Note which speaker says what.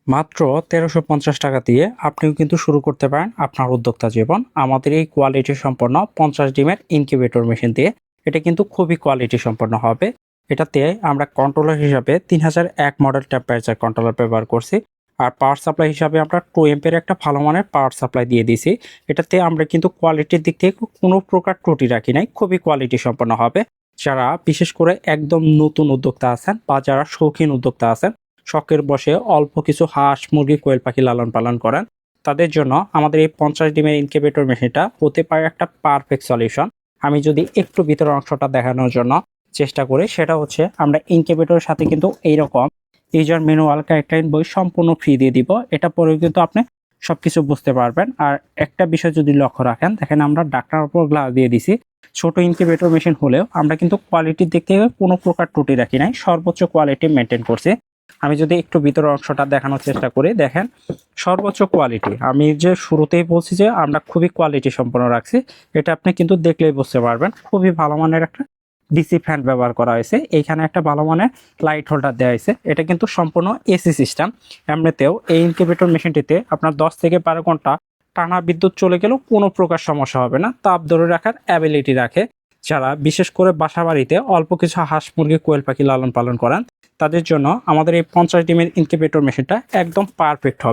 Speaker 1: মাত্র ১৩৫০ টাকা দিয়ে আপনিও কিন্তু শুরু করতে পারেন আপনার উদ্যোক্তা জীবন আমাদের এই কোয়ালিটি সম্পন্ন ৫০ ডিমের ইনকিউবেটর মেশিন দিয়ে। এটা কিন্তু খুবই কোয়ালিটি সম্পন্ন হবে। এটাতে আমরা কন্ট্রোলার হিসাবে ৩০০১ মডেল টেম্পারেচার কন্ট্রোলার ব্যবহার করছি। আর পাওয়ার সাপ্লাই হিসাবে আমরা 2 এম্পের একটা ভালো মানের পাওয়ার সাপ্লাই দিয়ে দিছি। এটাতে আমরা কিন্তু কোয়ালিটির দিক থেকে কোনো প্রকার ত্রুটি রাখি নাই, খুবই কোয়ালিটি সম্পন্ন হবে। যারা বিশেষ করে একদম নতুন উদ্যোক্তা আছেন বা যারা শৌখিন উদ্যোক্তা আছেন, শখের বসে অল্প কিছু হাঁস মুরগি কোয়েল পাখি লালন পালন করেন, তাদের জন্য আমাদের এই ৫০ ডিমের ইনকিউবেটর মেশিনটা হতে পারে একটা পারফেক্ট সলিউশন। আমি যদি একটু ভিতরের অংশটা দেখানোর জন্য চেষ্টা করি, সেটা হচ্ছে আমরা ইনকিউবেটরের সাথে কিন্তু এইরকম ইউজার ম্যানুয়াল গাইডলাইন বই সম্পূর্ণ ফ্রি দিয়ে দিব। এটা পরেও কিন্তু আপনি সবকিছু বুঝতে পারবেন। আর একটা বিষয় যদি লক্ষ্য রাখেন, দেখেন আমরা ডাক্তার উপর গ্লাস দিয়ে দিছি। ছোট ইনকিউবেটর মেশিন হলেও আমরা কিন্তু কোয়ালিটির দিক থেকে কোনো প্রকার ত্রুটি রাখি নাই, সর্বোচ্চ কোয়ালিটি মেনটেন করছি। আমি যদি একটু ভিতরের অংশটা দেখানোর চেষ্টা করি, দেখেন সর্বোচ্চ কোয়ালিটি। আমি যে শুরুতেই বলছি যে আমরা খুবই কোয়ালিটি সম্পন্ন রাখছি, এটা আপনি কিন্তু দেখলেই বুঝতে পারবেন। খুবই ভালো মানের একটা ডিসি ফ্যান ব্যবহার করা হয়েছে, এইখানে একটা ভালো মানের লাইট হোল্ডার দেওয়া হয়েছে। এটা কিন্তু সম্পূর্ণ এসি সিস্টেম। এমনিতেও এই ইনকিউবেটর মেশিনটিতে আপনার 10 থেকে 12 ঘন্টা টানা বিদ্যুৎ চলে গেলেও কোনো প্রকার সমস্যা হবে না, তাপ ধরে রাখার অ্যাবিলিটি রাখে। যারা বিশেষ করে বাসা বাড়িতে অল্প কিছু হাঁস মুরগি কোয়েল পাখি লালন পালন করেন, তাদের জন্য আমাদের এই ৫০ ডিমের ইনকিউবেটর মেশিনটা একদম পারফেক্ট হবে।